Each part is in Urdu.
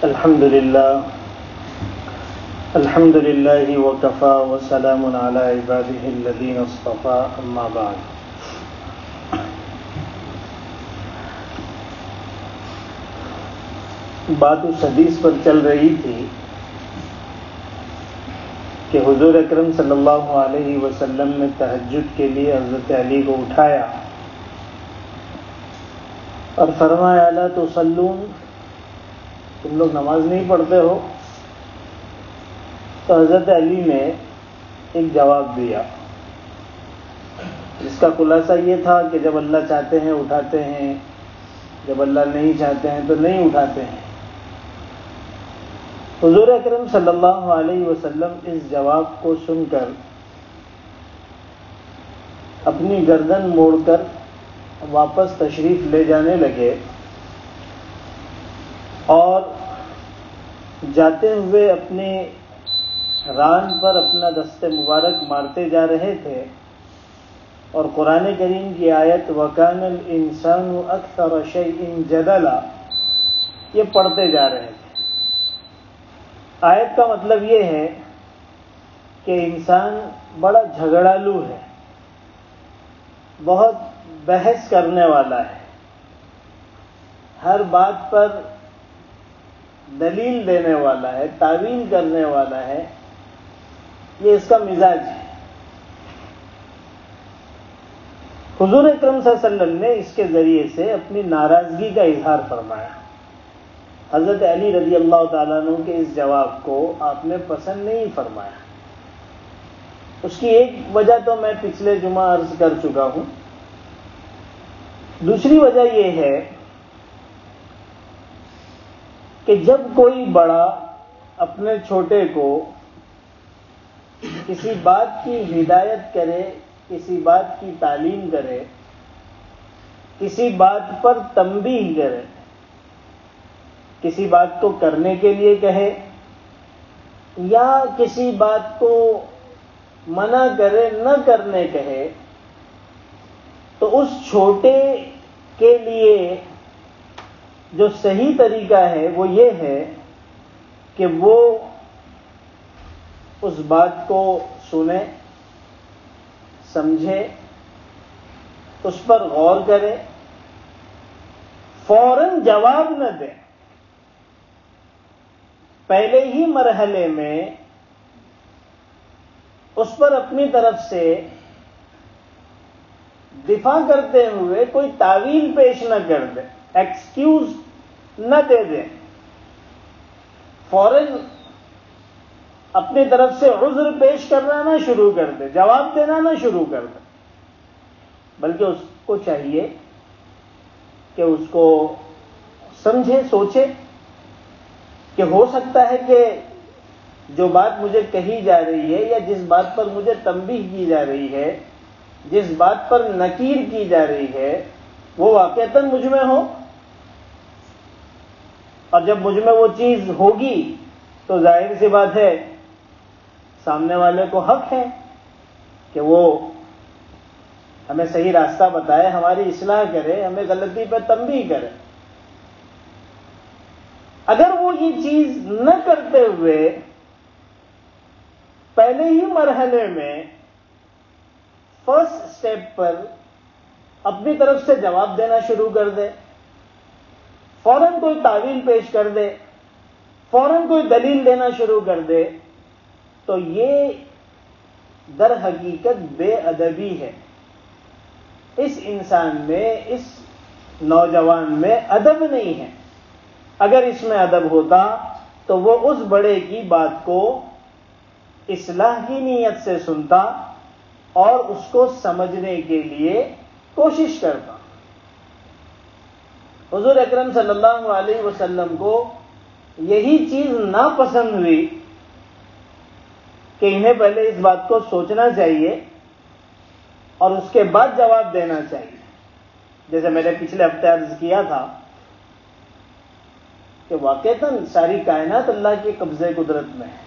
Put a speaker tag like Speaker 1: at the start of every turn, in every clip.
Speaker 1: الحمد للہ وکفى وسلام علی عباده الذین اصطفى اما بعد. بات اس حدیث پر چل رہی تھی کہ حضور اکرم صلی اللہ علیہ وسلم نے تہجد کے لیے حضرت علی کو اٹھایا اور فرمایا الا تصلون، تم لوگ نماز نہیں پڑھتے ہو؟ تو حضرت علی نے ایک جواب دیا جس کا خلاصہ یہ تھا کہ جب اللہ چاہتے ہیں اٹھاتے ہیں، جب اللہ نہیں چاہتے ہیں تو نہیں اٹھاتے ہیں. حضور اکرم صلی اللہ علیہ وسلم اس جواب کو سن کر اپنی گردن موڑ کر واپس تشریف لے جانے لگے اور جاتے ہوئے اپنے ران پر اپنا دست مبارک مارتے جا رہے تھے اور قرآن کریم کی آیت وَكَانَ الْإِنسَانُ أَكْثَرَ شَيْءٍ جَدَلًا یہ پڑھتے جا رہے تھے. آیت کا مطلب یہ ہے کہ انسان بڑا جھگڑالو ہے، بہت بحث کرنے والا ہے، ہر بات پر دلیل دینے والا ہے، تعویل کرنے والا ہے، یہ اس کا مزاج ہے. حضور اکرم صلی اللہ علیہ وسلم نے اس کے ذریعے سے اپنی ناراضگی کا اظہار فرمایا. حضرت علی رضی اللہ تعالیٰ عنہ کے اس جواب کو آپ نے پسند نہیں فرمایا. اس کی ایک وجہ تو میں پچھلے جمعہ عرض کر چکا ہوں. دوسری وجہ یہ ہے کہ جب کوئی بڑا اپنے چھوٹے کو کسی بات کی ہدایت کرے، کسی بات کی تعلیم کرے، کسی بات پر تنبیہ کرے، کسی بات کو کرنے کے لیے کہے یا کسی بات کو منع کرے، نہ کرنے کہے، تو اس چھوٹے کے لیے جو صحیح طریقہ ہے وہ یہ ہے کہ وہ اس بات کو سنے، سمجھے، اس پر غور کرے، فوراً جواب نہ دے. پہلے ہی مرحلے میں اس پر اپنی طرف سے دفاع کرتے ہوئے کوئی تعویل پیش نہ کر دے، ایکسکیوز نہ دے دے، فوراً اپنی طرف سے عذر پیش کرنا نہ شروع کر دے، جواب دینا نہ شروع کر دے، بلکہ اس کو چاہیے کہ اس کو سمجھے، سوچے کہ ہو سکتا ہے کہ جو بات مجھے کہی جا رہی ہے یا جس بات پر مجھے تنبیہ کی جا رہی ہے، جس بات پر نکیر کی جا رہی ہے، وہ واقعتاً مجھ میں ہو، اور جب مجھ میں وہ چیز ہوگی تو ظاہر سی بات ہے سامنے والے کو حق ہے کہ وہ ہمیں صحیح راستہ بتائے، ہماری اصلاح کرے، ہمیں غلطی پہ تنبیہ کرے. اگر وہ یہ چیز نہ کرتے ہوئے پہلے ہی مرحلے میں فرسٹ سٹیپ پر اپنی طرف سے جواب دینا شروع کر دے، فوراً کوئی تعویل پیش کر دے، فوراً کوئی دلیل دینا شروع کر دے، تو یہ در حقیقت بے ادبی ہے. اس انسان میں، اس نوجوان میں ادب نہیں ہے. اگر اس میں ادب ہوتا تو وہ اس بڑے کی بات کو اصلاح کی نیت سے سنتا اور اس کو سمجھنے کے لیے کوشش کرتا. حضور اکرم صلی اللہ علیہ وسلم کو یہی چیز ناپسند ہوئی کہ انہیں پہلے اس بات کو سوچنا چاہیے اور اس کے بعد جواب دینا چاہیے. جیسے میں نے پچھلے ہفتے عرض کیا تھا کہ واقعتاً ساری کائنات اللہ کے قبضے قدرت میں ہے.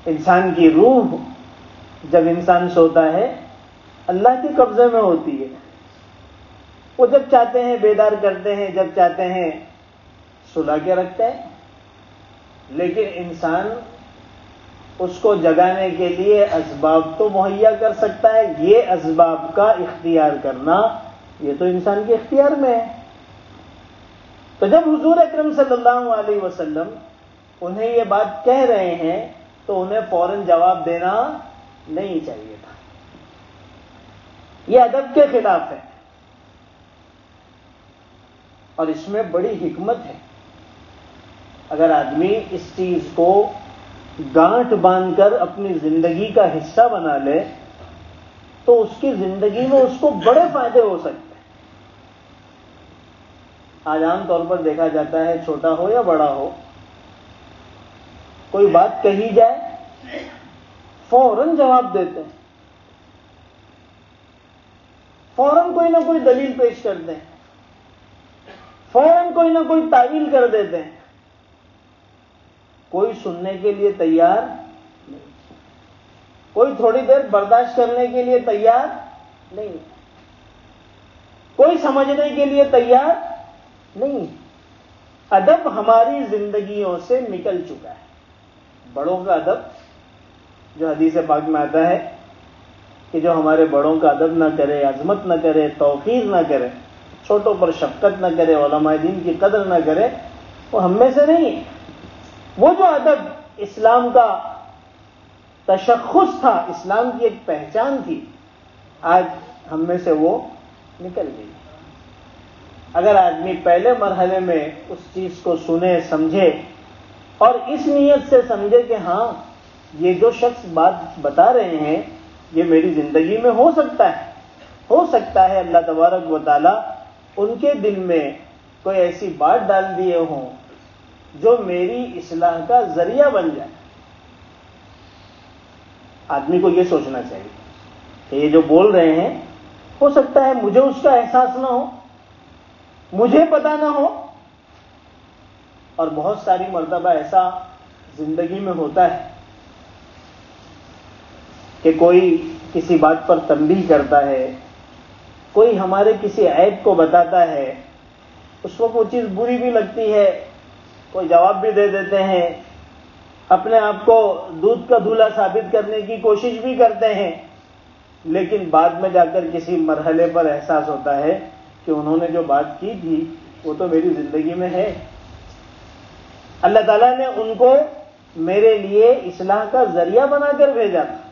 Speaker 1: انسان کی روح جب انسان سوتا ہے اللہ کے قبضے میں ہوتی ہے. وہ جب چاہتے ہیں بیدار کرتے ہیں، جب چاہتے ہیں سلا کے رکھتے ہیں، لیکن انسان اس کو جگانے کے لیے اسباب تو مہیا کر سکتا ہے، یہ اسباب کا اختیار کرنا یہ تو انسان کے اختیار میں ہے۔ تو جب حضور اکرم صلی اللہ علیہ وسلم انہیں یہ بات کہہ رہے ہیں تو انہیں فوراً جواب دینا نہیں چاہیے تھا، یہ ادب کے خلاف ہے، اور اس میں بڑی حکمت ہے۔ اگر آدمی اس چیز کو گانٹھ باندھ کر اپنی زندگی کا حصہ بنا لے تو اس کی زندگی میں اس کو بڑے فائدے ہو سکتے ہیں۔ آج عام طور پر دیکھا جاتا ہے، چھوٹا ہو یا بڑا ہو، کوئی بات کہی جائے فوراً جواب دیتے ہیں، فوراً کوئی نہ کوئی دلیل پیش کرتے ہیں، فوراً کوئی نہ کوئی تعویل کر دیتے ہیں، کوئی سننے کے لیے تیار نہیں، کوئی تھوڑی دیر برداشت کرنے کے لیے تیار نہیں، کوئی سمجھنے کے لیے تیار نہیں۔ ادب ہماری زندگیوں سے نکل چکا ہے۔ بڑوں کا ادب جو حدیث پاک میں آتا ہے کہ جو ہمارے بڑوں کا ادب نہ کرے، عظمت نہ کرے، توقیر نہ کرے، چھوٹوں پر شفقت نہ کرے، علماء دین کی قدر نہ کرے، وہ ہم میں سے نہیں ہے۔ وہ جو ادب اسلام کا تشخص تھا، اسلام کی ایک پہچان تھی، آج ہم میں سے وہ نکل گئی۔ اگر آدمی پہلے مرحلے میں اس چیز کو سنے، سمجھے اور اس نیت سے سمجھے کہ ہاں یہ جو شخص بات بتا رہے ہیں یہ میری زندگی میں ہو سکتا ہے اللہ تبارک و تعالی ان کے دل میں کوئی ایسی بات ڈال دیے ہوں جو میری اصلاح کا ذریعہ بن جائے۔ آدمی کو یہ سوچنا چاہیے کہ یہ جو بول رہے ہیں ہو سکتا ہے مجھے اس کا احساس نہ ہو، مجھے پتا نہ ہو، اور بہت ساری مرتبہ ایسا زندگی میں ہوتا ہے کہ کوئی کسی بات پر تنبیہ کرتا ہے، کوئی ہمارے کسی عیب کو بتاتا ہے، اس وقت وہ چیز بری بھی لگتی ہے، کوئی جواب بھی دے دیتے ہیں، اپنے آپ کو دودھ کا دھولا ثابت کرنے کی کوشش بھی کرتے ہیں، لیکن بعد میں جا کر کسی مرحلے پر احساس ہوتا ہے کہ انہوں نے جو بات کی تھی وہ تو میری زندگی میں ہے۔ اللہ تعالیٰ نے ان کو میرے لیے اصلاح کا ذریعہ بنا کر بھیجا تھا۔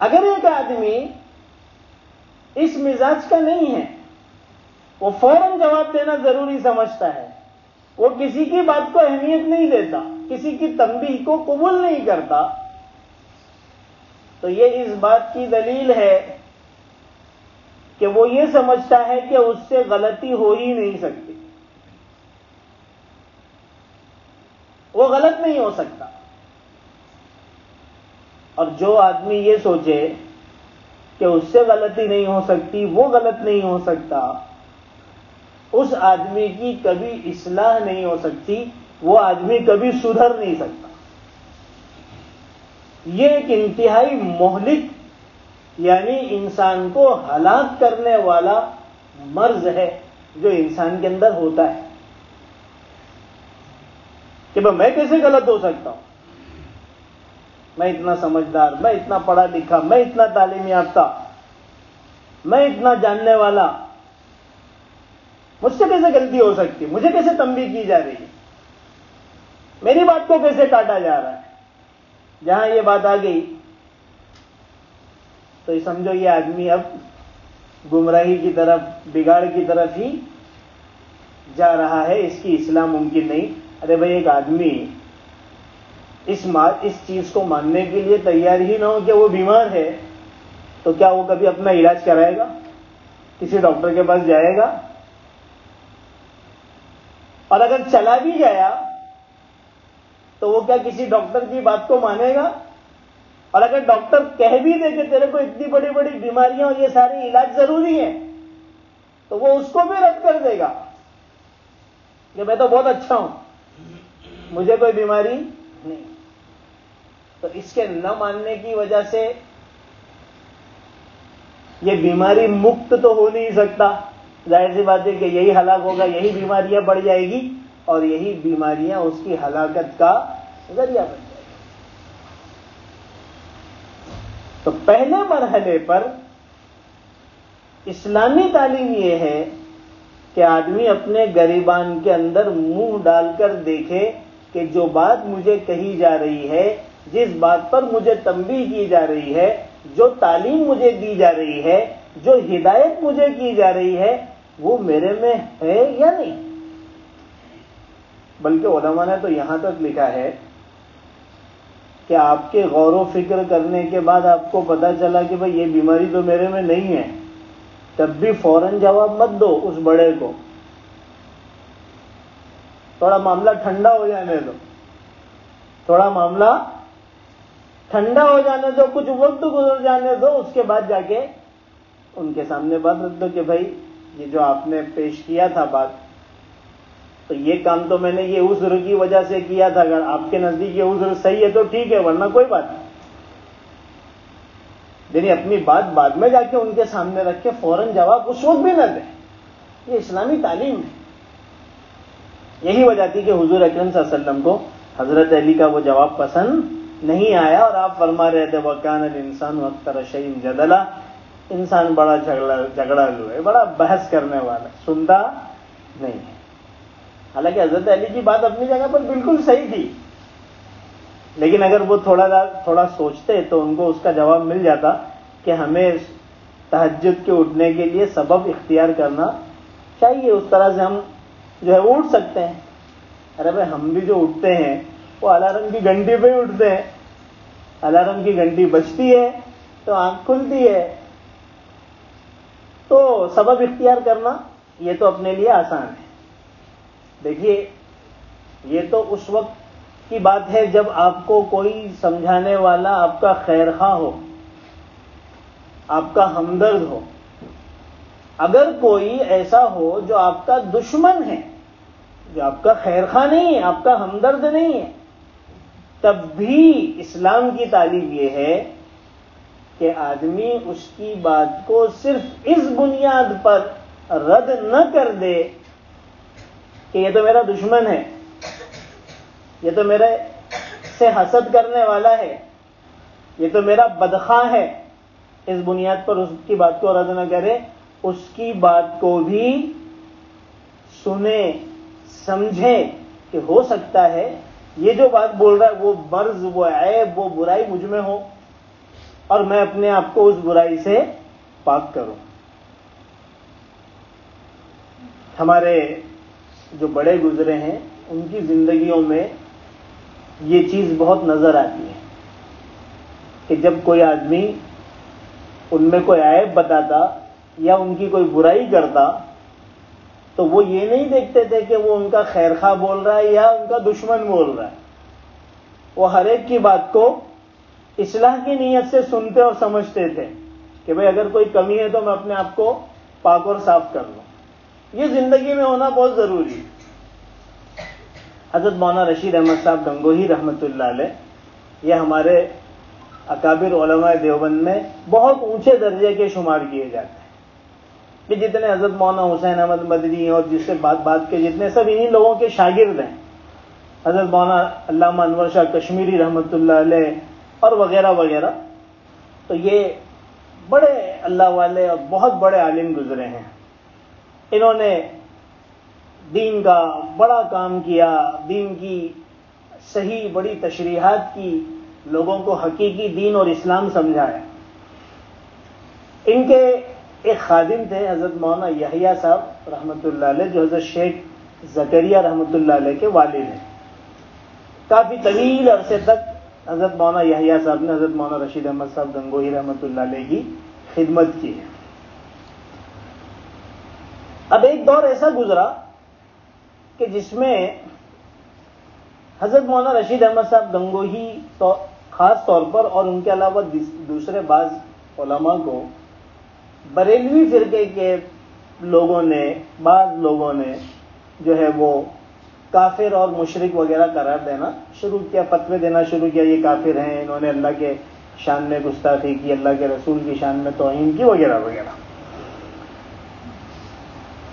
Speaker 1: اگر ایک آدمی اس مزاج کا نہیں ہے، وہ فوراً جواب دینا ضروری سمجھتا ہے، وہ کسی کی بات کو اہمیت نہیں دیتا، کسی کی تنبیہ کو قبول نہیں کرتا، تو یہ اس بات کی دلیل ہے کہ وہ یہ سمجھتا ہے کہ اس سے غلطی ہو ہی نہیں سکتی، وہ غلط نہیں ہو سکتا۔ اور جو آدمی یہ سوچے کہ اس سے غلطی نہیں ہو سکتی، وہ غلط نہیں ہو سکتا، اس آدمی کی کبھی اصلاح نہیں ہو سکتی، وہ آدمی کبھی سدھر نہیں سکتا۔ یہ ایک انتہائی مہلک یعنی انسان کو ہلاک کرنے والا مرض ہے جو انسان کے اندر ہوتا ہے کہ میں کیسے غلط ہو سکتا ہوں، میں اتنا سمجھدار، میں اتنا پڑھا لکھا، میں اتنا تعلیم یافتہ، میں اتنا جاننے والا، مجھ سے کیسے غلطی ہو سکتی، مجھے کیسے تنبیہ کی جا رہی ہے، میری بات کو کیسے کاٹا جا رہا ہے۔ جہاں یہ بات آ گئی تو سمجھو یہ آدمی اب گمراہی کی طرف، بگاڑ کی طرف ہی جا رہا ہے، اس کی اصلاح ممکن نہیں۔ ارے بھائی، ایک آدمی اس چیز کو ماننے کے لیے تیار ہی نہ ہو کہ وہ بیمار ہے تو کیا وہ کبھی اپنا علاج کرائے گا، کسی ڈاکٹر کے پاس جائے گا؟ اور اگر چلا بھی گیا تو وہ کیا کسی ڈاکٹر کی بات کو مانے گا؟ اور اگر ڈاکٹر کہہ بھی دے کہ تیرے کو اتنی بڑی بڑی بیماریاں اور یہ سارے علاج ضروری ہیں تو وہ اس کو بھی رد کر دے گا کہ میں تو بہت اچھا ہوں، مجھے کوئی بیماری نہیں۔ تو اس کے نہ ماننے کی وجہ سے یہ بیماری مکت تو ہو نہیں سکتا، ظاہر سی بات ہے کہ یہی ہلاک ہوگا، یہی بیماریاں بڑھ جائے گی اور یہی بیماریاں اس کی ہلاکت کا ذریعہ بن جائے گی۔ تو پہلے مرحلے پر اسلامی تعلیم یہ ہے کہ آدمی اپنے گریبان کے اندر منہ ڈال کر دیکھے کہ جو بات مجھے کہی جا رہی ہے، جس بات پر مجھے تنبیہ کی جا رہی ہے، جو تعلیم مجھے دی جا رہی ہے، جو ہدایت مجھے کی جا رہی ہے، وہ میرے میں ہے یا نہیں۔ بلکہ علماء نے تو یہاں تک لکھا ہے کہ آپ کے غور و فکر کرنے کے بعد آپ کو پتا چلا کہ بھئی یہ بیماری تو میرے میں نہیں ہے، تب بھی فوراً جواب مت دو اس بڑے کو، تھوڑا معاملہ ٹھنڈا ہو جانے دو، تھوڑا معاملہ ٹھنڈا ہو جانے دو، کچھ وقت گزر جانے دو، اس کے بعد جا کے ان کے سامنے بات رکھ دو کہ بھائی یہ جو آپ نے پیش کیا تھا بات، تو یہ کام تو میں نے یہ عذر کی وجہ سے کیا تھا، اگر آپ کے نزدیک یہ عذر صحیح ہے تو ٹھیک ہے، ورنہ کوئی بات نہیں۔ یعنی اپنی بات بعد میں جا کے ان کے سامنے رکھ کے فوراً جواب اس وقت بھی نہ دیں، یہ اسلامی تعلیم ہے۔ یہی وجہ تھی کہ حضور اکرم صلی اللہ علیہ وسلم کو حضرت علی کا وہ جواب پسند نہیں آیا اور آپ فرما رہے تھے وَكَانَ الْإِنسَانُ أَكْثَرَ شَيْءٍ جَدَلًا، انسان بڑا جھگڑالو ہے، بڑا بحث کرنے والا، سنتا نہیں ہے۔ حالانکہ حضرت علی کی بات اپنی جگہ پر بالکل صحیح تھی، لیکن اگر وہ تھوڑا سوچتے تو ان کو اس کا جواب مل جاتا کہ ہمیں تہجد کے اٹھنے کے لیے سبب اختیار کرنا چاہیے، اس طرح سے ہم جو ہے اٹھ سکتے ہیں۔ ارے بھائی ہم بھی جو اٹھتے ہیں وہ الارم کی گھنٹی پہ ہی اٹھتے ہیں، الارم کی گھنٹی بجتی ہے تو آنکھ کھلتی ہے، تو سبب اختیار کرنا یہ تو اپنے لیے آسان ہے۔ دیکھیے یہ تو اس وقت کی بات ہے جب آپ کو کوئی سمجھانے والا آپ کا خیر خواہ ہو، آپ کا ہمدرد ہو۔ اگر کوئی ایسا ہو جو آپ کا دشمن ہے، جو آپ کا خیر خواہ نہیں ہے، آپ کا ہمدرد نہیں ہے، تب بھی اسلام کی تعلیم یہ ہے کہ آدمی اس کی بات کو صرف اس بنیاد پر رد نہ کر دے کہ یہ تو میرا دشمن ہے، یہ تو میرے سے حسد کرنے والا ہے، یہ تو میرا بدخواہ ہے، اس بنیاد پر اس کی بات کو رد نہ کرے، اس کی بات کو بھی سنے سمجھے کہ ہو سکتا ہے یہ جو بات بول رہا ہے وہ مرض، وہ عیب، وہ برائی مجھ میں ہو اور میں اپنے آپ کو اس برائی سے پاک کروں۔ ہمارے جو بڑے گزرے ہیں ان کی زندگیوں میں یہ چیز بہت نظر آتی ہے کہ جب کوئی آدمی ان میں کوئی عیب بتاتا یا ان کی کوئی برائی کرتا تو وہ یہ نہیں دیکھتے تھے کہ وہ ان کا خیر خواہ بول رہا ہے یا ان کا دشمن بول رہا ہے، وہ ہر ایک کی بات کو اصلاح کی نیت سے سنتے اور سمجھتے تھے کہ بھئی اگر کوئی کمی ہے تو میں اپنے آپ کو پاک اور صاف کر لوں۔ یہ زندگی میں ہونا بہت ضروری ہے۔ حضرت مولانا رشید احمد صاحب گنگوہی رحمۃ اللہ علیہ یہ ہمارے اکابر علماء دیوبند میں بہت اونچے درجے کے شمار کیے جاتے ہیں، کہ جتنے حضرت مولانا حسین احمد مدنی اور جس سے بات کے جتنے سب انہی لوگوں کے شاگرد ہیں، حضرت مولانا علامہ انور شاہ کشمیری رحمۃ اللہ علیہ اور وغیرہ وغیرہ۔ تو یہ بڑے اللہ والے اور بہت بڑے عالم گزرے ہیں، انہوں نے دین کا بڑا کام کیا، دین کی صحیح بڑی تشریحات کی، لوگوں کو حقیقی دین اور اسلام سمجھایا۔ ان کے ایک خادم تھے حضرت مولانا یحییٰ صاحب رحمۃ اللہ علیہ، جو حضرت شیخ زکریا رحمۃ اللہ علیہ کے والد ہیں۔ کافی طویل عرصے تک حضرت مولانا یحییٰ صاحب نے حضرت مولانا رشید احمد صاحب گنگوہی رحمۃ اللہ علیہ کی خدمت کی ہے۔ اب ایک دور ایسا گزرا کہ جس میں حضرت مولانا رشید احمد صاحب گنگوہی خاص طور پر اور ان کے علاوہ دوسرے بعض علماء کو بریلوی فرقے کے لوگوں نے، بعض لوگوں نے جو ہے وہ کافر اور مشرک وغیرہ قرار دینا شروع کیا، فتوے دینا شروع کیا، یہ کافر ہیں، انہوں نے اللہ کے شان میں گستاخی کی، اللہ کے رسول کی شان میں توہین کی، وغیرہ وغیرہ.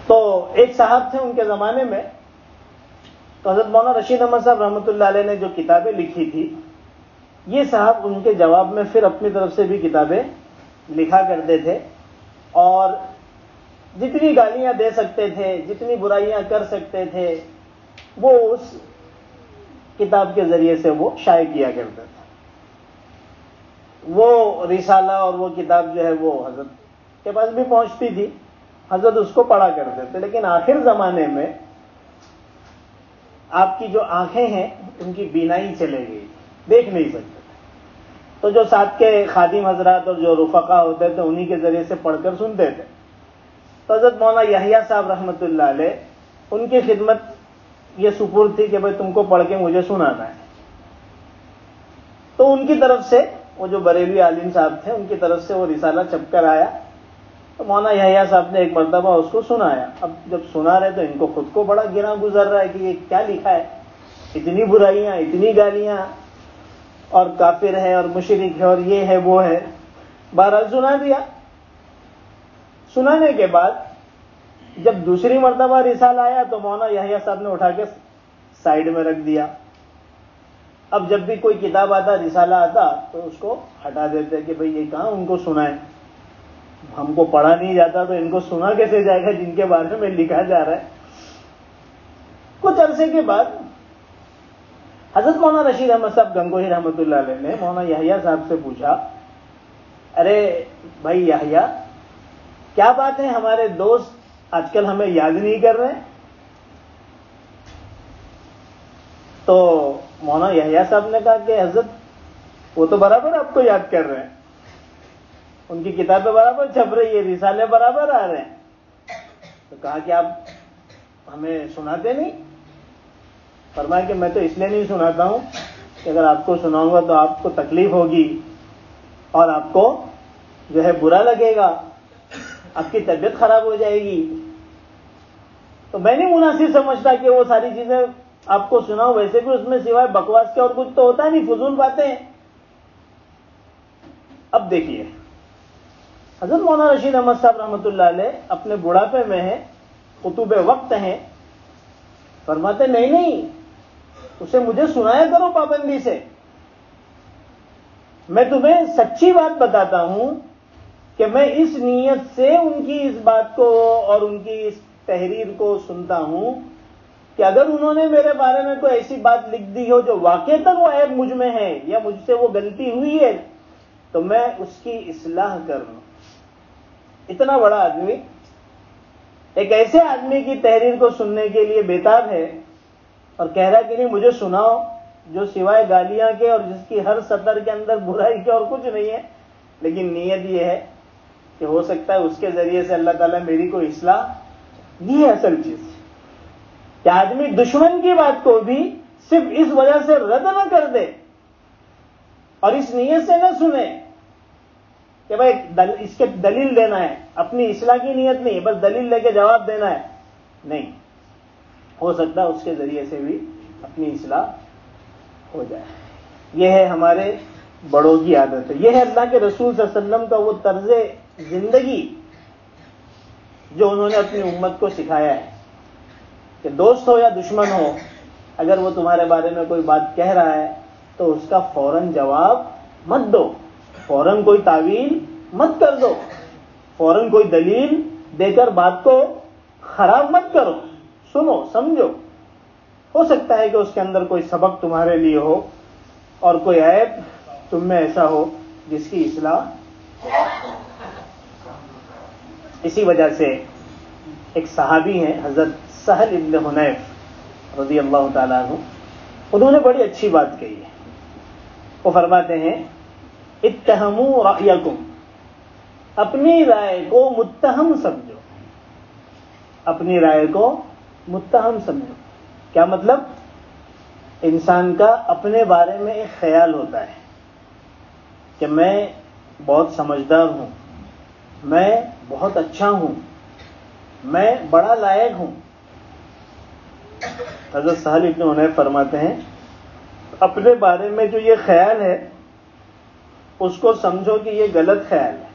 Speaker 1: تو ایک صاحب تھے ان کے زمانے میں، تو حضرت مولانا رشید احمد صاحب رحمۃ اللہ علیہ نے جو کتابیں لکھی تھی، یہ صاحب ان کے جواب میں پھر اپنی طرف سے بھی کتابیں لکھا کرتے تھے، اور جتنی گالیاں دے سکتے تھے، جتنی برائیاں کر سکتے تھے، وہ اس کتاب کے ذریعے سے وہ شائع کیا کرتے تھے. وہ رسالہ اور وہ کتاب جو ہے وہ حضرت کے پاس بھی پہنچتی تھی، حضرت اس کو پڑھا کرتے تھے. لیکن آخر زمانے میں آپ کی جو آنکھیں ہیں ان کی بینائی چلے گئی، دیکھ نہیں سکتے تھے. تو جو ساتھ کے خادم حضرات اور جو رفقا ہوتے تھے انہی کے ذریعے سے پڑھ کر سنتے تھے. تو حضرت مولانا یحییٰ صاحب رحمۃ اللہ علیہ، ان کی خدمت یہ سپرد تھی کہ بھائی تم کو پڑھ کے مجھے سنانا ہے. تو ان کی طرف سے، وہ جو بریلوی عالم صاحب تھے، ان کی طرف سے وہ رسالہ چھپ کر آیا. تو مولانا یحییٰ صاحب نے ایک مرتبہ اس کو سنایا. اب جب سنا رہے تو ان کو خود کو بڑا گراں گزر رہا ہے کہ یہ کیا لکھا ہے، اتنی برائیاں، اتنی گالیاں، اور کافر ہے اور مشرک ہے اور یہ ہے وہ ہے. بہرحال سنا دیا. سنانے کے بعد جب دوسری مرتبہ رسالہ آیا تو مولانا یحییٰ صاحب نے اٹھا کے سائیڈ میں رکھ دیا. اب جب بھی کوئی کتاب آتا، رسالہ آتا، تو اس کو ہٹا دیتے کہ بھئی یہ کہاں ان کو سنائیں، ہم کو پڑھا نہیں جاتا تو ان کو سنا کیسے جائے گا جن کے بارے میں لکھا جا رہا ہے. کچھ عرصے کے بعد حضرت مولانا رشید احمد صاحب گنگوہی رحمۃ اللہ علیہ نے مولانا یحییٰ صاحب سے پوچھا، ارے بھائی یحییٰ، کیا بات ہے ہمارے دوست آج کل ہمیں یاد نہیں کر رہے ہیں؟ تو مولانا یحییٰ صاحب نے کہا کہ حضرت وہ تو برابر آپ کو یاد کر رہے ہیں، ان کی کتابیں برابر چھپ رہی ہے، رسالے برابر آ رہے ہیں. تو کہا کہ آپ ہمیں سناتے نہیں؟ فرمایا کہ میں تو اس لیے نہیں سناتا ہوں کہ اگر آپ کو سناؤں گا تو آپ کو تکلیف ہوگی اور آپ کو جو ہے برا لگے گا، آپ کی طبیعت خراب ہو جائے گی. تو میں نہیں مناسب سمجھتا کہ وہ ساری چیزیں آپ کو سناؤں. ویسے بھی اس میں سوائے بکواس کے اور کچھ تو ہوتا نہیں، فضول باتیں ہیں. اب دیکھیے، حضرت مولانا رشید احمد صاحب رحمۃ اللہ علیہ اپنے بڑھاپے میں ہیں، قطب وقت ہیں. فرماتے نہیں، اسے مجھے سنایا کرو پابندی سے. میں تمہیں سچی بات بتاتا ہوں کہ میں اس نیت سے ان کی اس بات کو اور ان کی اس تحریر کو سنتا ہوں کہ اگر انہوں نے میرے بارے میں کوئی ایسی بات لکھ دی ہو جو واقعتاً وہ عیب مجھ میں ہے یا مجھ سے وہ غلطی ہوئی ہے تو میں اس کی اصلاح کر لوں. اتنا بڑا آدمی ایک ایسے آدمی کی تحریر کو سننے کے لیے بیتاب ہے اور کہہ رہا کہ نہیں مجھے سناؤ جو سوائے گالیاں کے اور جس کی ہر سطر کے اندر برائی کے اور کچھ نہیں ہے، لیکن نیت یہ ہے کہ ہو سکتا ہے اس کے ذریعے سے اللہ تعالیٰ میری کو اصلاح. یہ ہے اصل چیز کہ آدمی دشمن کی بات کو بھی صرف اس وجہ سے رد نہ کر دے اور اس نیت سے نہ سنے کہ بھائی اس کے دلیل دینا ہے، اپنی اصلاح کی نیت نہیں، بس دلیل لے کے جواب دینا ہے. نہیں، ہو سکتا ہے اس کے ذریعے سے بھی اپنی اصلاح ہو جائے. یہ ہے ہمارے بڑوں کی عادت ہے. یہ ہے اللہ کے رسول صلی اللہ علیہ وسلم کا وہ طرز زندگی جو انہوں نے اپنی امت کو سکھایا ہے کہ دوست ہو یا دشمن ہو، اگر وہ تمہارے بارے میں کوئی بات کہہ رہا ہے تو اس کا فوراً جواب مت دو، فوراً کوئی تعویل مت کر دو، فوراً کوئی دلیل دے کر بات کو خراب مت کرو. سنو، سمجھو. ہو سکتا ہے کہ اس کے اندر کوئی سبق تمہارے لیے ہو اور کوئی عیب تم میں ایسا ہو جس کی اصلاح. اسی وجہ سے ایک صحابی ہیں حضرت سہل ابن حنیف رضی اللہ تعالیٰ عنہ، انہوں نے بڑی اچھی بات کہی ہے. وہ فرماتے ہیں اتہموا رأیکم، اپنی رائے کو متہم سمجھو، اپنی رائے کو متہم سمجھو. کیا مطلب؟ انسان کا اپنے بارے میں ایک خیال ہوتا ہے کہ میں بہت سمجھدار ہوں، میں بہت اچھا ہوں، میں بڑا لائق ہوں. حضرت سہل ابن حنیف فرماتے ہیں اپنے بارے میں جو یہ خیال ہے اس کو سمجھو کہ یہ غلط خیال ہے.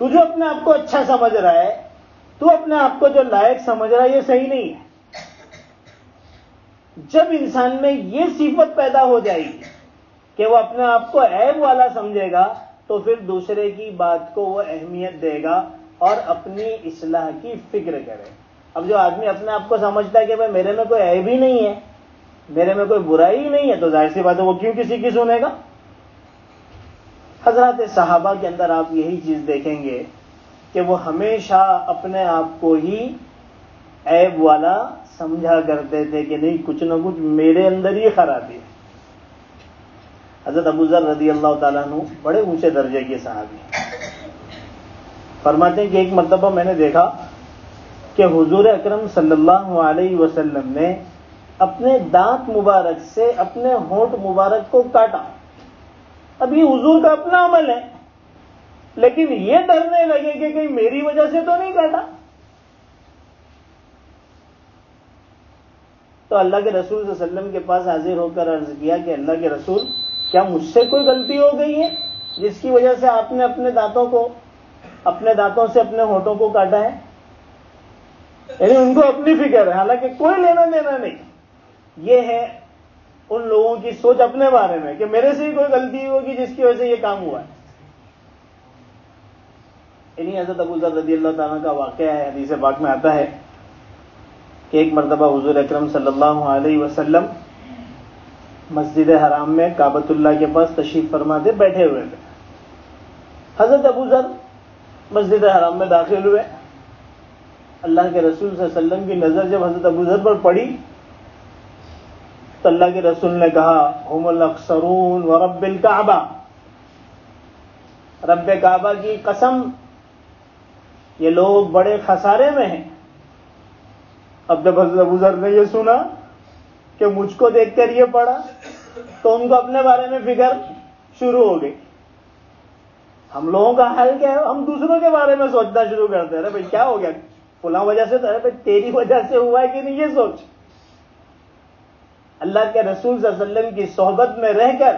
Speaker 1: تو جو اپنے آپ کو اچھا سمجھ رہا ہے، تو اپنے آپ کو جو لائق سمجھ رہا ہے، یہ صحیح نہیں ہے. جب انسان میں یہ صفت پیدا ہو جائے گی کہ وہ اپنے آپ کو عیب والا سمجھے گا، تو پھر دوسرے کی بات کو وہ اہمیت دے گا اور اپنی اصلاح کی فکر کرے. اب جو آدمی اپنے آپ کو سمجھتا ہے کہ بھائی میرے میں کوئی عیب ہی نہیں ہے، میرے میں کوئی برائی ہی نہیں ہے، تو ظاہر سی بات ہے وہ کیوں کسی کی سنے گا. حضرات صحابہ کے اندر آپ یہی چیز دیکھیں گے کہ وہ ہمیشہ اپنے آپ کو ہی عیب والا سمجھا کرتے تھے کہ نہیں، کچھ نہ کچھ میرے اندر ہی خرابی ہے. حضرت ابو ذر رضی اللہ تعالیٰ عنہ بڑے اونچے درجے کے صحابی فرماتے ہیں کہ ایک مرتبہ میں نے دیکھا کہ حضور اکرم صلی اللہ علیہ وسلم نے اپنے دانت مبارک سے اپنے ہونٹ مبارک کو کاٹا. اب یہ حضور کا اپنا عمل ہے، لیکن یہ ڈرنے لگے کہ کہیں میری وجہ سے تو نہیں کاٹا. تو اللہ کے رسول صلی اللہ علیہ وسلم کے پاس حاضر ہو کر عرض کیا کہ اللہ کے رسول، کیا مجھ سے کوئی غلطی ہو گئی ہے جس کی وجہ سے آپ نے اپنے دانتوں سے اپنے ہونٹوں کو کاٹا ہے؟ یعنی ان کو اپنی فکر ہے، حالانکہ کوئی لینا دینا نہیں. یہ ہے ان لوگوں کی سوچ اپنے بارے میں کہ میرے سے ہی کوئی غلطی ہوگی جس کی وجہ سے یہ کام ہوا ہے. انہی حضرت ابو ذر رضی اللہ تعالیٰ کا واقعہ ہے، حدیث پاک میں آتا ہے کہ ایک مرتبہ حضور اکرم صلی اللہ علیہ وسلم مسجد حرام میں کعبۃ اللہ کے پاس تشریف فرما دے بیٹھے ہوئے تھے. حضرت ابو ذر مسجد حرام میں داخل ہوئے. اللہ کے رسول صلی اللہ علیہ وسلم کی نظر جب حضرت ابو ذر پر پڑی تو اللہ کے رسول نے کہا، ہم الاخسرون ورب الکعبہ، رب کعبہ کی قسم یہ لوگ بڑے خسارے میں ہیں. اب جب حضرت ابو ذر نے یہ سنا کہ مجھ کو دیکھ کر یہ پڑا تو ان کو اپنے بارے میں فکر شروع ہو گئی. ہم لوگوں کا حال کیا ہے، ہم دوسروں کے بارے میں سوچنا شروع کرتے ہیں، ارے بھائی کیا ہو گیا، فلاں وجہ سے، ارے بھائی تیری وجہ سے ہوا ہے کہ نہیں، یہ سوچ. اللہ کے رسول صلی اللہ علیہ وسلم کی صحبت میں رہ کر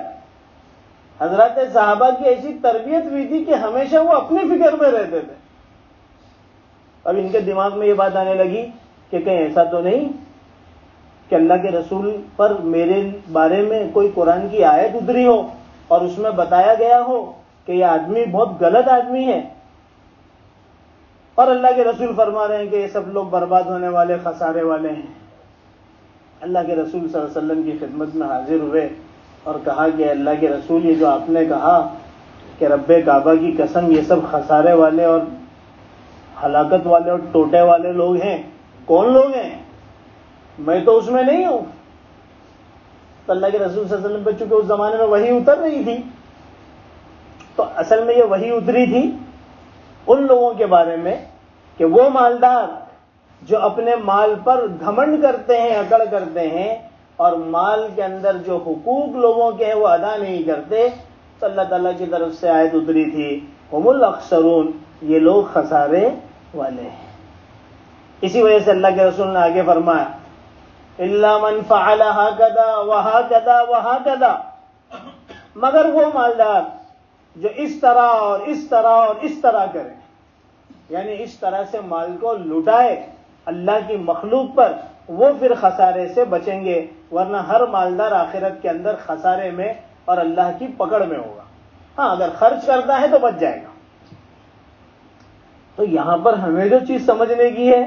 Speaker 1: حضرات صحابہ کی ایسی تربیت ہوئی تھی کہ ہمیشہ وہ اپنی فکر میں رہتے تھے. اب ان کے دماغ میں یہ بات آنے لگی کہ کہیں ایسا تو نہیں کہ اللہ کے رسول پر میرے بارے میں کوئی قرآن کی آیت اتری ہو اور اس میں بتایا گیا ہو کہ یہ آدمی بہت غلط آدمی ہے، اور اللہ کے رسول فرما رہے ہیں کہ یہ سب لوگ برباد ہونے والے، خسارے والے ہیں. اللہ کے رسول صلی اللہ علیہ وسلم کی خدمت میں حاضر ہوئے اور کہا کہ اللہ کے رسول، یہ جو آپ نے کہا کہ رب کعبہ کی قسم یہ سب خسارے والے اور ہلاکت والے اور ٹوٹے والے لوگ ہیں، کون لوگ ہیں؟ میں تو اس میں نہیں ہوں. تو اللہ کے رسول صلی اللہ علیہ وسلم پہ چونکہ اس زمانے میں وحی اتر رہی تھی، تو اصل میں یہ وحی اتری تھی ان لوگوں کے بارے میں کہ وہ مالدار جو اپنے مال پر گھمنڈ کرتے ہیں، اکڑ کرتے ہیں، اور مال کے اندر جو حقوق لوگوں کے ہیں وہ ادا نہیں کرتے. تو اللہ تعالیٰ کی طرف سے آیت اتری تھی، ہم الاخسرون، یہ لوگ خسارے والے ہیں. اسی وجہ سے اللہ کے رسول نے آگے فرمایا، الا من فعل هكذا وهكذا وهكذا، مگر وہ مالدار جو اس طرح اور اس طرح اور اس طرح کرے، یعنی اس طرح سے مال کو لٹائے اللہ کی مخلوق پر، وہ پھر خسارے سے بچیں گے. ورنہ ہر مالدار آخرت کے اندر خسارے میں اور اللہ کی پکڑ میں ہوگا. ہاں اگر خرچ کرتا ہے تو بچ جائے گا. تو یہاں پر ہمیں جو چیز سمجھنے کی ہے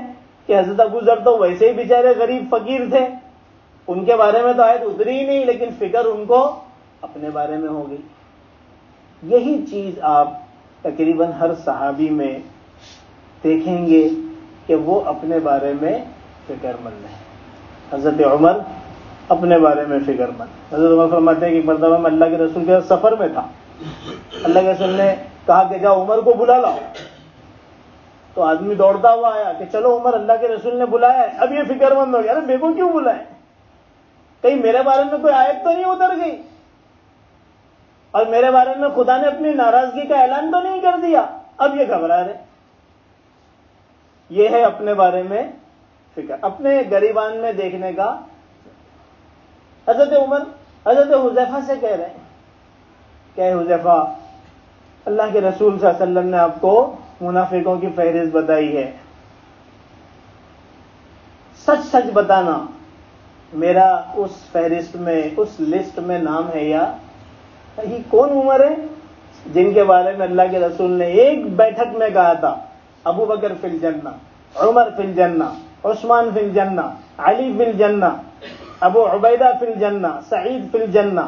Speaker 1: کہ حضرت ابو ذر تو ویسے ہی بیچارے غریب فقیر تھے، ان کے بارے میں تو آیت اتری ہی نہیں، لیکن فکر ان کو اپنے بارے میں ہو گئی. یہی چیز آپ تقریباً ہر صحابی میں دیکھیں گے کہ وہ اپنے بارے میں فکر مند ہے. حضرت عمر اپنے بارے میں فکر مند. حضرت عمر فرماتے ہیں کہ ایک مرتبہ میں اللہ کے رسول کے سفر میں تھا، اللہ کے رسول نے کہا کہ جاؤ عمر کو بلا لاؤ. تو آدمی دوڑتا ہوا آیا کہ چلو عمر، اللہ کے رسول نے بلایا ہے. اب یہ فکر مند ہو گیا، ارے میرے کو کیوں بلائے، کہیں میرے بارے میں کوئی آیت تو نہیں اتر گئی، اور میرے بارے میں خدا نے اپنی ناراضگی کا اعلان تو نہیں کر دیا. اب یہ گھبرا رہے. یہ ہے اپنے بارے میں فکر، اپنے گریبان میں دیکھنے کا. حضرت عمر حضرت حذیفہ سے کہہ رہے ہیں کہ حذیفہ اللہ کے رسول صلی اللہ علیہ وسلم نے آپ کو منافقوں کی فہرست بتائی ہے، سچ سچ بتانا، میرا اس فہرست میں، اس لسٹ میں نام ہے یا؟ یہ کون عمر ہے جن کے بارے میں اللہ کے رسول نے ایک بیٹھک میں کہا تھا ابو بکر فی الجنہ، عمر فی الجنہ، عثمان فی الجنہ، علی فی الجنہ، ابو عبیدہ فی الجنہ، سعید فی الجنہ.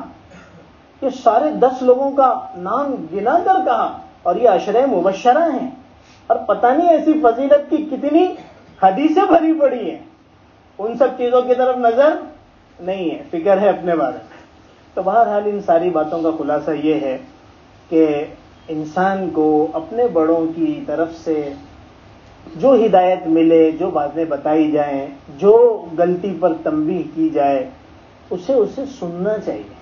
Speaker 1: یہ سارے 10 لوگوں کا نام گنا کر کہا، اور یہ عشرہ مبشرہ ہیں، اور پتہ نہیں ایسی فضیلت کی کتنی حدیثیں بھری پڑی ہیں. ان سب چیزوں کی طرف نظر نہیں ہے، فکر ہے اپنے بارے میں. تو بہرحال ان ساری باتوں کا خلاصہ یہ ہے کہ انسان کو اپنے بڑوں کی طرف سے جو ہدایت ملے، جو باتیں بتائی جائیں، جو غلطی پر تنبیہ کی جائے، اسے سننا چاہیے.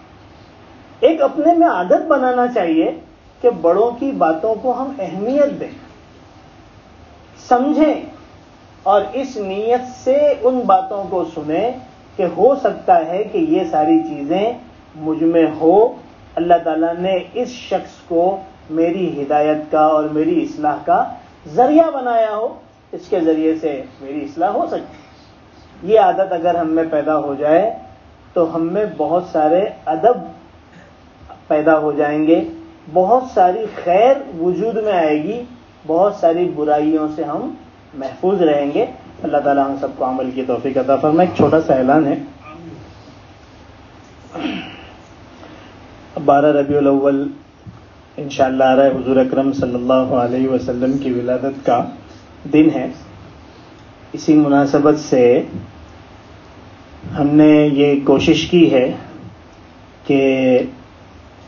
Speaker 1: ایک اپنے میں عادت بنانا چاہیے کہ بڑوں کی باتوں کو ہم اہمیت دیں، سمجھیں، اور اس نیت سے ان باتوں کو سنیں کہ ہو سکتا ہے کہ یہ ساری چیزیں مجھ میں ہو، اللہ تعالیٰ نے اس شخص کو میری ہدایت کا اور میری اصلاح کا ذریعہ بنایا ہو، اس کے ذریعے سے میری اصلاح ہو سکتی. یہ عادت اگر ہم میں پیدا ہو جائے تو ہم میں بہت سارے ادب پیدا ہو جائیں گے، بہت ساری خیر وجود میں آئے گی، بہت ساری برائیوں سے ہم محفوظ رہیں گے. اللہ تعالیٰ ہم سب کو عمل کی توفیق عطا فرمائے. ایک چھوٹا سا اعلان ہے، 12 ربیع الاول انشاءاللہ آ رہا ہے، حضور اکرم صلی اللہ علیہ وسلم کی ولادت کا دن ہے. اسی مناسبت سے ہم نے یہ کوشش کی ہے کہ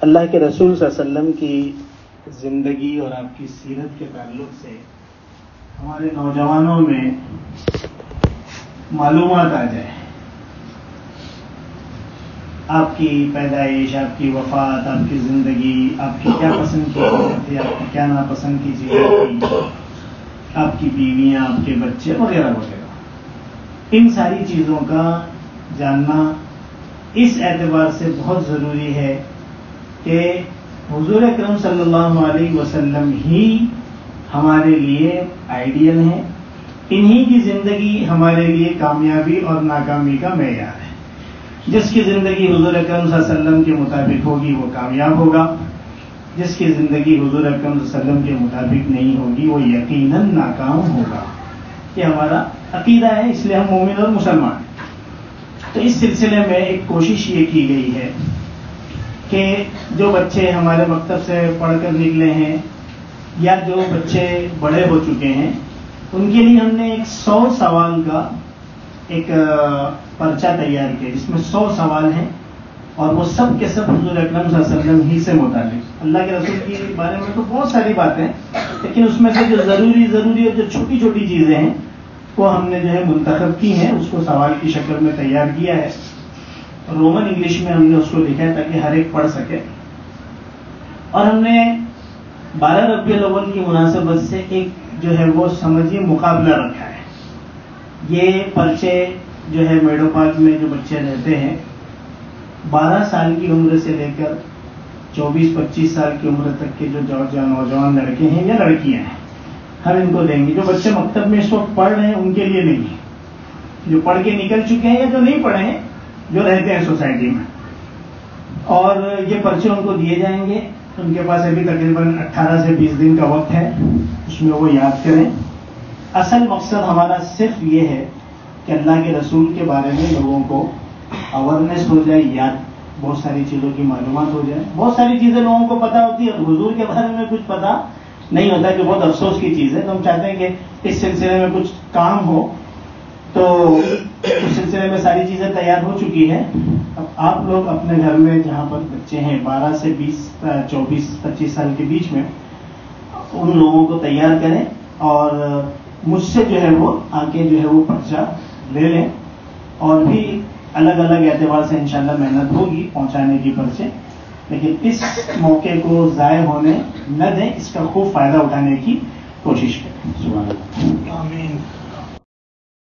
Speaker 1: اللہ کے رسول صلی اللہ علیہ وسلم کی زندگی اور آپ کی سیرت کے تعلق سے ہمارے نوجوانوں میں معلومات آ جائے. آپ کی پیدائش، آپ کی وفات، آپ کی زندگی، آپ کی کیا پسند کی چیزیں تھی، آپ کی کیا ناپسند کی چیزیں تھی، آپ کی بیویاں، آپ کے بچے وغیرہ وغیرہ، ان ساری چیزوں کا جاننا اس اعتبار سے بہت ضروری ہے کہ حضور اکرم صلی اللہ علیہ وسلم ہی ہمارے لیے آئیڈیل ہیں، انہی کی زندگی ہمارے لیے کامیابی اور ناکامی کا معیار ہے. جس کی زندگی حضور اکرم صلی اللہ علیہ وسلم کے مطابق ہوگی وہ کامیاب ہوگا، جس کی زندگی حضور اکرم صلی اللہ علیہ وسلم کے مطابق نہیں ہوگی وہ یقیناً ناکام ہوگا. یہ ہمارا عقیدہ ہے، اس لیے ہم مومن اور مسلمان ہیں. تو اس سلسلے میں ایک کوشش یہ کی گئی ہے کہ جو بچے ہمارے مکتب سے پڑھ کر نکلے ہیں یا جو بچے بڑے ہو چکے ہیں، ان کے لیے ہم نے ایک 100 سوال کا ایک پرچہ تیار کیا جس میں 100 سوال ہیں، اور وہ سب کے سب حضور اکرم صلی اللہ علیہ وسلم ہی سے متعلق. اللہ کے رسول کے بارے میں تو بہت ساری باتیں، لیکن اس میں سے جو ضروری اور جو چھوٹی چھوٹی چیزیں ہیں وہ ہم نے جو ہے منتخب کی ہیں، اس کو سوال کی شکل میں تیار کیا ہے. رومن انگلش میں ہم نے اس کو لکھا ہے تاکہ ہر ایک پڑھ سکے. اور ہم نے 12 ربیع الاول کی مناسبت سے ایک جو ہے وہ سمجھیے مقابلہ رکھا ہے. یہ پرچے جو ہے میڈو پارک میں جو بچے رہتے ہیں 12 سال کی عمر سے لے کر 24-25 سال کی عمر تک کے جو نوجوان لڑکے ہیں یا لڑکیاں ہیں، ہم ان کو دیں گے. جو بچے مکتب میں اس وقت پڑھ رہے ہیں ان کے لیے نہیں، جو پڑھ کے نکل چکے ہیں یا جو نہیں پڑھے ہیں، جو رہتے ہیں سوسائٹی میں. اور یہ پرچے ان کو دیے جائیں گے. ان کے پاس ابھی تقریباً 18 سے 20 دن کا وقت ہے، اس میں وہ یاد کریں. اصل مقصد ہمارا صرف یہ ہے کہ اللہ کے رسول کے بارے میں لوگوں کو اویئرنیس ہو جائے، یاد بہت ساری چیزوں کی معلومات ہو جائے. بہت ساری چیزیں لوگوں کو پتہ ہوتی ہے، حضور کے بارے میں کچھ پتہ نہیں ہوتا، کہ بہت افسوس کی چیز ہے. تو ہم چاہتے ہیں کہ اس سلسلے میں کچھ کام ہو. تو اس سلسلے میں ساری چیزیں تیار ہو چکی ہیں. اب آپ لوگ اپنے گھر میں جہاں پر بچے ہیں 12 سے 24-25 سال کے بیچ میں، ان لوگوں کو تیار کریں اور مجھ سے جو ہے وہ آ کے جو ہے وہ پرچہ لے لیں. اور بھی الگ الگ اعتبار سے انشاءاللہ محنت ہوگی پہنچانے کی پرچے، لیکن اس موقع کو ضائع ہونے نہ دیں، اس کا خوب فائدہ اٹھانے کی کوشش کریں. سبحان اللہ.